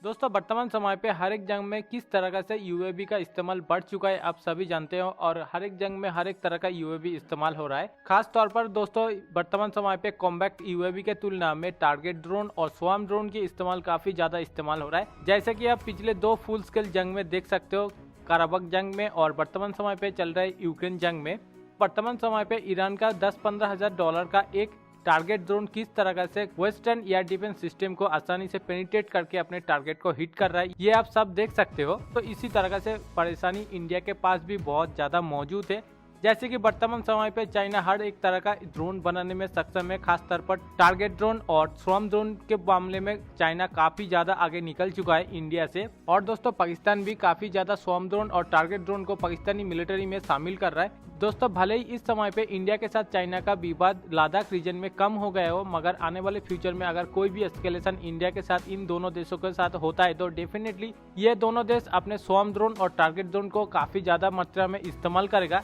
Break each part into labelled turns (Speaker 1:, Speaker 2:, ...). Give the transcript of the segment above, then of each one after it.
Speaker 1: दोस्तों वर्तमान समय पे हर एक जंग में किस तरह से यूएवी का इस्तेमाल बढ़ चुका है आप सभी जानते हो और हर एक जंग में हर एक तरह का यूएवी इस्तेमाल हो रहा है। खास तौर पर दोस्तों वर्तमान समय पे कॉम्बैक्ट यूएवी के तुलना में टारगेट ड्रोन और स्वार्म ड्रोन की इस्तेमाल काफी ज्यादा इस्तेमाल हो रहा है। जैसे कि आप पिछले दो फुल स्केल जंग में देख सकते हो, काराबक जंग में और वर्तमान समय पे चल रहे यूक्रेन जंग में। वर्तमान समय पे ईरान का 10-15 हजार डॉलर का एक टारगेट ड्रोन किस तरह से वेस्टर्न एयर डिफेंस सिस्टम को आसानी से पेनिट्रेट करके अपने टारगेट को हिट कर रहा है, ये आप सब देख सकते हो। तो इसी तरह से परेशानी इंडिया के पास भी बहुत ज्यादा मौजूद है। जैसे कि वर्तमान समय पे चाइना हर एक तरह का ड्रोन बनाने में सक्षम है। खास तौर पर टारगेट ड्रोन और स्वार्म ड्रोन के मामले में चाइना काफी ज्यादा आगे निकल चुका है इंडिया से। और दोस्तों पाकिस्तान भी काफी ज्यादा स्वार्म ड्रोन और टारगेट ड्रोन को पाकिस्तानी मिलिट्री में शामिल कर रहा है। दोस्तों भले ही इस समय पे इंडिया के साथ चाइना का विवाद लद्दाख रीजन में कम हो गया हो, मगर आने वाले फ्यूचर में अगर कोई भी एस्केलेशन इंडिया के साथ इन दोनों देशों के साथ होता है तो डेफिनेटली ये दोनों देश अपने स्वार्म ड्रोन और टारगेट ड्रोन को काफी ज्यादा मात्रा में इस्तेमाल करेगा।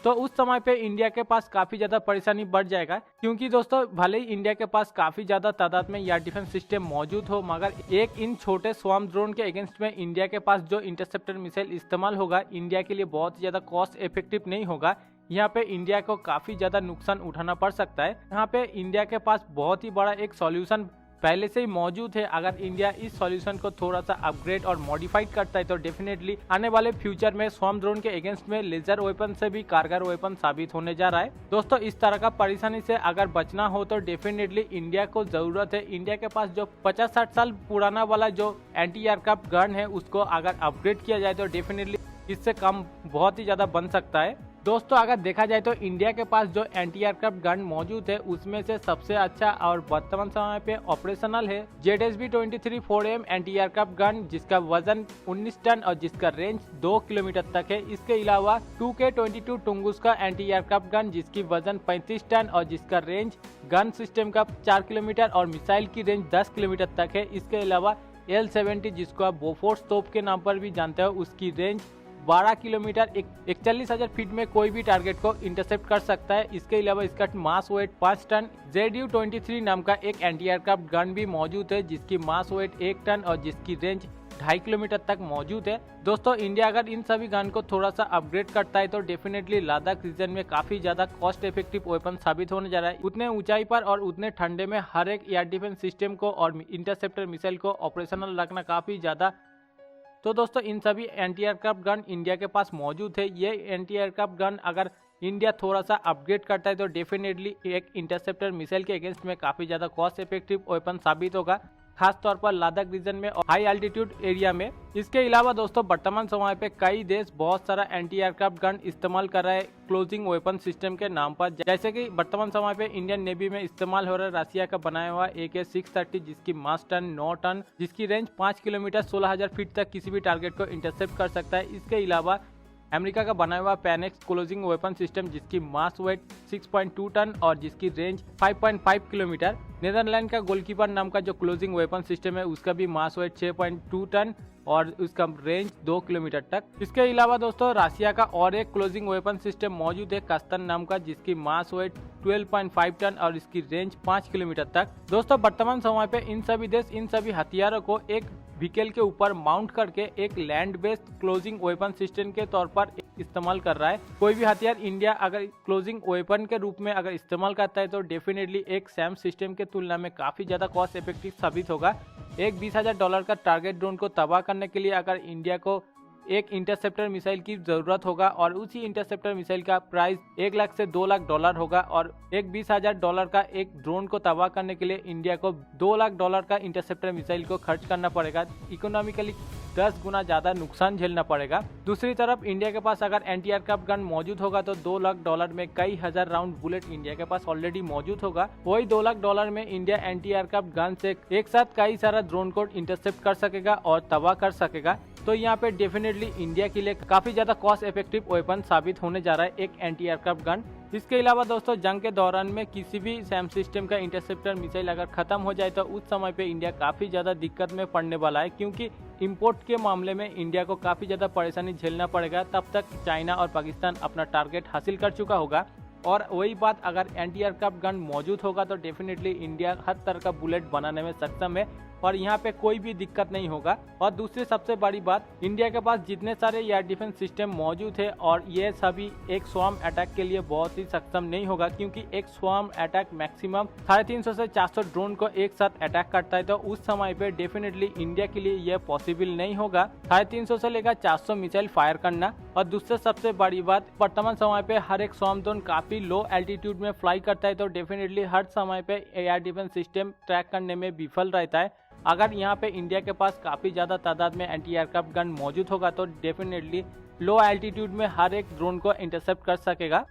Speaker 1: तो उस समय पे इंडिया के पास काफी ज्यादा परेशानी बढ़ जाएगा, क्योंकि दोस्तों भले ही इंडिया के पास काफी ज्यादा तादाद में एयर डिफेंस सिस्टम मौजूद हो, मगर एक इन छोटे स्वार्म ड्रोन के अगेंस्ट में इंडिया के पास जो इंटरसेप्टर मिसाइल इस्तेमाल होगा इंडिया के लिए बहुत ही ज्यादा कॉस्ट इफेक्टिव नहीं होगा। यहाँ पे इंडिया को काफी ज्यादा नुकसान उठाना पड़ सकता है। यहाँ पे इंडिया के पास बहुत ही बड़ा एक सॉल्यूशन पहले से ही मौजूद है। अगर इंडिया इस सॉल्यूशन को थोड़ा सा अपग्रेड और मॉडिफाइड करता है तो डेफिनेटली आने वाले फ्यूचर में स्वार्म ड्रोन के अगेंस्ट में लेजर वेपन से भी कारगर वेपन साबित होने जा रहा है। दोस्तों इस तरह का परेशानी से अगर बचना हो तो डेफिनेटली इंडिया को जरूरत है, इंडिया के पास जो 50-60 साल पुराना वाला जो एंटी एयरक्राफ्ट गन है उसको अगर अपग्रेड किया जाए तो डेफिनेटली इससे कम बहुत ही ज्यादा बन सकता है। दोस्तों अगर देखा जाए तो इंडिया के पास जो एंटी एयरक्राफ्ट गन मौजूद है उसमें से सबसे अच्छा और वर्तमान समय पे ऑपरेशनल है ZSB-23 4M anti aircraft gun, जिसका वजन 19 टन और जिसका रेंज 2 किलोमीटर तक है। इसके अलावा 2K22 टुंगुस्का एंटी एयरक्राफ्ट गन जिसकी वजन 35 टन और जिसका रेंज गन सिस्टम का 4 किलोमीटर और मिसाइल की रेंज 10 किलोमीटर तक है। इसके अलावा L70 जिसको आप बोफोर्स तोप के नाम पर भी जानते हो, उसकी रेंज 12 किलोमीटर 41,000 फीट में कोई भी टारगेट को इंटरसेप्ट कर सकता है। इसके अलावा इसका मास वेट 5 टन ZU-23 नाम का एक एंटी एयरक्राफ्ट गन भी मौजूद है जिसकी मास वेट 1 टन और जिसकी रेंज 2.5 किलोमीटर तक मौजूद है। दोस्तों इंडिया अगर इन सभी गन को थोड़ा सा अपग्रेड करता है तो डेफिनेटली लद्दाख रीजन में काफी ज्यादा कॉस्ट इफेक्टिव वेपन साबित होने जा रहा है। उतने ऊंचाई पर और उतने ठंडे में हर एक एयर डिफेंस सिस्टम को और इंटरसेप्टर मिसाइल को ऑपरेशनल रखना काफी ज्यादा। तो दोस्तों इन सभी एंटी एयरक्राफ्ट गन इंडिया के पास मौजूद है। ये एंटी एयरक्राफ्ट गन अगर इंडिया थोड़ा सा अपग्रेड करता है तो डेफिनेटली एक इंटरसेप्टर मिसाइल के अगेंस्ट में काफी ज्यादा कॉस्ट इफेक्टिव वेपन साबित होगा, खास तौर पर लद्दाख रीजन में और हाई एल्टीट्यूड एरिया में। इसके अलावा दोस्तों वर्तमान समय पे कई देश बहुत सारा एंटी एयरक्राफ्ट गन इस्तेमाल कर रहा है क्लोजिंग वेपन सिस्टम के नाम पर। जैसे कि वर्तमान समय पे इंडियन नेवी में इस्तेमाल हो रहा है रसिया का बनाया हुआ AK-630 जिसकी मास टन 9 टन, जिसकी रेंज 5 किलोमीटर 16,000 फीट तक किसी भी टारगेट को इंटरसेप्ट कर सकता है। इसके अलावा अमेरिका का बनाया हुआ पैनेक्स क्लोजिंग वेपन सिस्टम जिसकी मास वेट 6.2 टन और जिसकी रेंज 5.5 किलोमीटर। नीदरलैंड का गोलकीपर नाम का जो क्लोजिंग वेपन सिस्टम है उसका भी मास वेट 6.2 टन और उसका रेंज 2 किलोमीटर तक। इसके अलावा दोस्तों रसिया का और एक क्लोजिंग वेपन सिस्टम मौजूद है कस्तन नाम का, जिसकी मास वेट 12.5 टन और इसकी रेंज 5 किलोमीटर तक। दोस्तों वर्तमान समय पे इन सभी देश इन सभी हथियारों को एक व्हीकल के ऊपर माउंट करके एक land based closing weapon system के तौर पर इस्तेमाल कर रहा है। कोई भी हथियार इंडिया अगर क्लोजिंग वेपन के रूप में अगर इस्तेमाल करता है तो डेफिनेटली एक सैम सिस्टम के तुलना में काफी ज्यादा कॉस्ट इफेक्टिव साबित होगा। एक $20,000 का टारगेट ड्रोन को तबाह करने के लिए अगर इंडिया को एक इंटरसेप्टर मिसाइल की जरूरत होगा और उसी इंटरसेप्टर मिसाइल का प्राइस 1 लाख से 2 लाख डॉलर होगा और एक $20,000 का एक ड्रोन को तबाह करने के लिए इंडिया को $2 लाख का इंटरसेप्टर मिसाइल को खर्च करना पड़ेगा। इकोनॉमिकली 10 गुना ज्यादा नुकसान झेलना पड़ेगा। दूसरी तरफ इंडिया के पास अगर एंटी एयरक्राफ्ट गन मौजूद होगा तो $2 लाख में कई हजार राउंड बुलेट इंडिया के पास ऑलरेडी मौजूद होगा। वही $2 लाख में इंडिया एंटी एयरक्राफ्ट गन से एक साथ कई सारा ड्रोन को इंटरसेप्ट कर सकेगा और तबाह कर सकेगा। तो यहाँ पे डेफिनेटली इंडिया के लिए काफी ज्यादा कॉस्ट इफेक्टिव वेपन साबित होने जा रहा है एक एंटी एयरक्राफ्ट गन। इसके अलावा दोस्तों जंग के दौरान में किसी भी सैम सिस्टम का इंटरसेप्टर मिसाइल अगर खत्म हो जाए तो उस समय पे इंडिया काफी ज्यादा दिक्कत में पड़ने वाला है, क्योंकि इंपोर्ट के मामले में इंडिया को काफी ज्यादा परेशानी झेलना पड़ेगा। तब तक चाइना और पाकिस्तान अपना टारगेट हासिल कर चुका होगा। और वही बात अगर एंटी एयरक्राफ्ट गन मौजूद होगा तो डेफिनेटली इंडिया हर तरह का बुलेट बनाने में सक्षम है। और यहाँ पे कोई भी दिक्कत नहीं होगा। और दूसरी सबसे बड़ी बात, इंडिया के पास जितने सारे एयर डिफेंस सिस्टम मौजूद है और ये सभी एक स्वार्म अटैक के लिए बहुत ही सक्षम नहीं होगा, क्योंकि एक स्वार्म अटैक मैक्सिमम 350 से 400 ड्रोन को एक साथ अटैक करता है। तो उस समय पे डेफिनेटली इंडिया के लिए यह पॉसिबल नहीं होगा 350 से लेकर 400 मिसाइल फायर करना। और दूसरे सबसे बड़ी बात, वर्तमान समय पे हर एक स्वार्म ड्रोन काफी लो एल्टीट्यूड में फ्लाई करता है, तो डेफिनेटली हर समय पे एयर डिफेंस सिस्टम ट्रैक करने में विफल रहता है। अगर यहाँ पे इंडिया के पास काफी ज्यादा तादाद में एंटी एयरक्राफ्ट गन मौजूद होगा तो डेफिनेटली लो एल्टीट्यूड में हर एक ड्रोन को इंटरसेप्ट कर सकेगा।